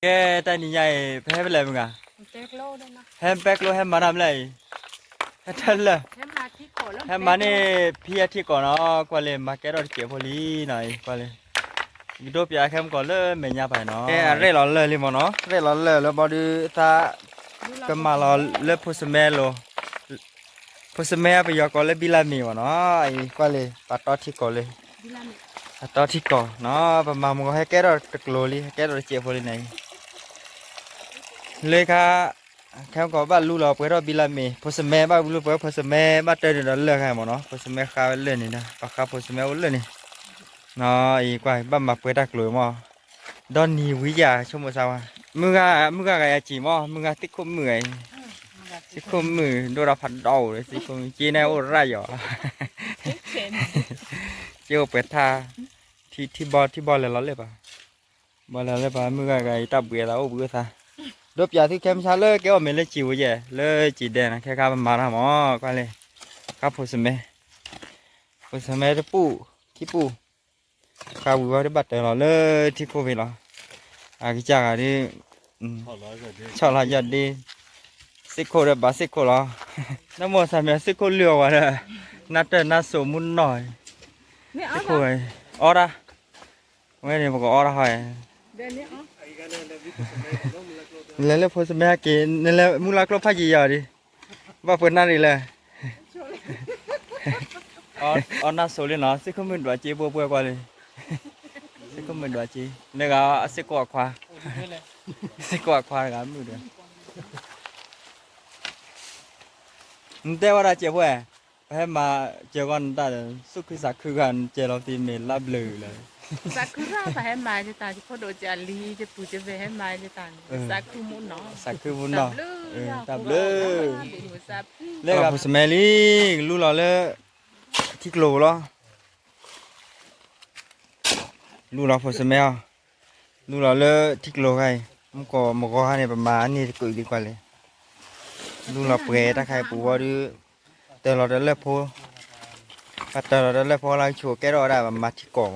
แกแต่นี่ใหญ่แพ้ไปเลยมึงอ่ะเจ๊กโลด้วยนะ แฮมแป๊กโลแฮมมาทำอะไรแฮมทันเลยแฮมมาที่โกแล้วแฮมมานี่พี่อาทิตย์ก่อนเนาะกว่าเลยมาแกรอดเกี่ยวพอลีหน่อยกว่าเลยวิดีโอพี่อาแคมก่อนเลยไม่ยากไปเนาะแกเร่ร้อนเลยลิมอนเนาะเร่ร้อนเลยแล้วบอดีถ้าก็มาเราเลิกพูดสมัยโลพูดสมัยไปยอก่อนเลยบิลามีวะเนาะไอ้กว่าเลยปัดต่อที่ก่อนเลยปัดต่อที่ก่อนเนาะประมาณมึงก็ให้แกรอดตะกโลลีให้แกรอดเกี่ยวพอลีไหนเลยค่ะแค่ก็บ้านลูกเราไปรอบบิลามีพอสมัยบ้านลูกไปพอสมัยบ้านเตอร์เดินเลือกให้หมดเนาะพอสมัยข้าวเล่นนี่นะปากข้าวพอสมัยเล่นนี่เนาะอีกว่าบ้านมาเปิดดักเลยมั้งดอนนี่วิยาชั่วโมงสาวมึงก็ไงจีมั้งมึงก็ติดคุมมือติดคุมมือโดนเราพัดดาวเลยติดคุมจีน่าโอ้ไรหรอเจ้าเปิดท่าที่บอลเลยล้อเลยป่ะบอลเลยป่ะมึงก็ไงตับเบื่อแล้วเบื่อท่าดบยาที่เข้มชาเลยแกว่าไม่เลยจิ๋วเย่เลยจีเด่นนะแค่ข้าวมาทำอ๋อก็เลยข้าวผสมที่ปูที่ปูข้าววัวที่บัดเตอร์เราเลยที่โควิดเราอากิจากอันนี้ชอบละยัดดีสิโคเดบาสิโคเราน้ำมันสามีสิโคเลี้ยววะเนี่ยนัดเตอร์นัดสมุนหน่อยสิโคไอ้ออระไม่เนี่ยบอกออระหอยแล้วพอสมัยกินนั่นแหละมุลักลบพายีอ่ะดิว่าเปิดนั่นอีเลยอ๋อน่าโซเลยเนาะสิเขาไม่ดูจีบัวกว่าเลยสิเขาไม่ดูจีเนี่ยก็สิกว่ากันมือเดียวแต่ว่าเราเจ็บแหวให้มาเจอกันแต่สุขสักคือกันเจอเราตีเมลลับเลยสักคือเราไปให้มาจะตายที่พ่อโดนจะลีจะปู่จะไปให้มาจะตายสักคือมุนเนาะสักคือมุนเนาะตับเลยเลิกกับสมัยลีรู้เราเลยที่กลัวเหรอรู้เราพอสมัยรู้เราเลยที่กลัวใครมันก็ให้ในประมาณนี้กุยดีกว่าเลยรู้เราเปรตถ้าใครปู่ว่าดื้อแต่เราได้เลิกพูแต่เราได้เลิกพูเราชัวแกเราได้มาที่ก่อ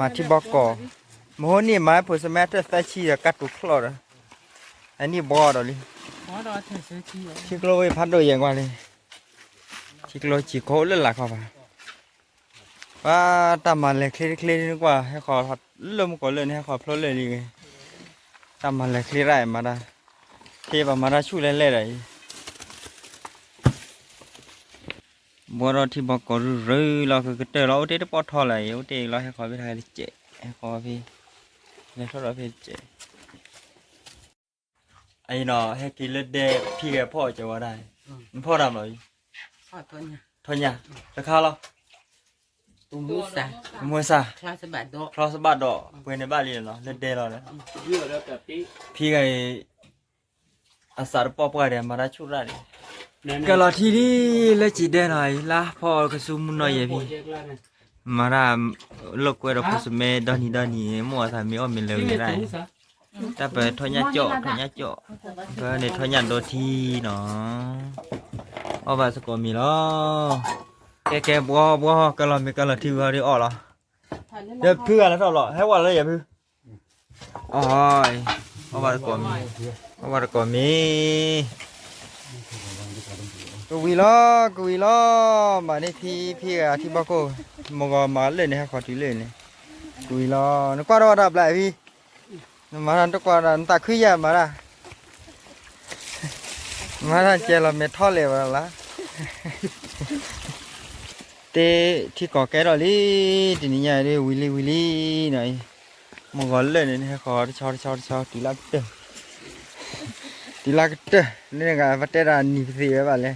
มาที่บอกก่อโมโหนี่ไม้พอสมัยถ้าใส่ชีจะกัดตุกคลอดอันนี้บ่อดเลยที่กลัวไปพัดโดยอย่างว่าเลยที่กลัวจีโคเล่นหลักเข้าไปว่าตามมันเลยคลีนึกว่าให้ขอพัดเริ่มก่อนเลยให้ขอพลดเลยดีไงตามมันเลยคลีไรมาได้เทปมาได้ช่วยเล่นเลยบัวเราที่บอกก่อนรื้อเราคือเตอเราเตะปอทอเลยเตะเราให้ขอไปไทยเจ๊ให้ขอพี่ในโทรศัพท์เจ๊ไอ้หนอให้กินเลือดเดพี่แกพ่อจะว่าได้พ่อทำหน่อยพ่อทนเนี่ยทนยังจะข้าวเราตุ้มมือซะคลาสบัดดอกเพื่อนในบ้านเรียนเนาะเลือดเดเราเนี่ยพี่ไงอาสาปอปกันเดี๋ยวมาได้ชุดได้ก็รอที่นี่เลยจีเดหน่อยละพอกระซุมหน่อยพี่มาได้ลูกเวรพสมัยดอนนี่มัวทำมีอ้อมเป็นเลยไม่ได้แต่ไปทอญาเจาะก็ในทอญาโดทีเนาะเอาไปสกอมีแล้วแกบัวก็เรามีกันละที่ว่าได้ออกแล้วเดี๋ยวเพื่อนแล้วต่อหรอให้วันเลยอย่าเพื่ออ๋อเอาไปสกอมีกุยล้อมาในพี่ที่บ้านก็มองมาเลยเนี่ยขอทีเลยเนี่ยกุยล้อนึกว่าเราดับเลยพี่มาทันทุกวันตาขึ้นยามาละมาทันเจเราเมทัลเลยมาละเตที่ก่อแก่เราลีทีนี้ใหญ่เลยวิลี่หน่อยมองเลยเนี่ยขอชอตีลักเตอร์นี่ไงวัดเตอร์นี่เสียไปเลย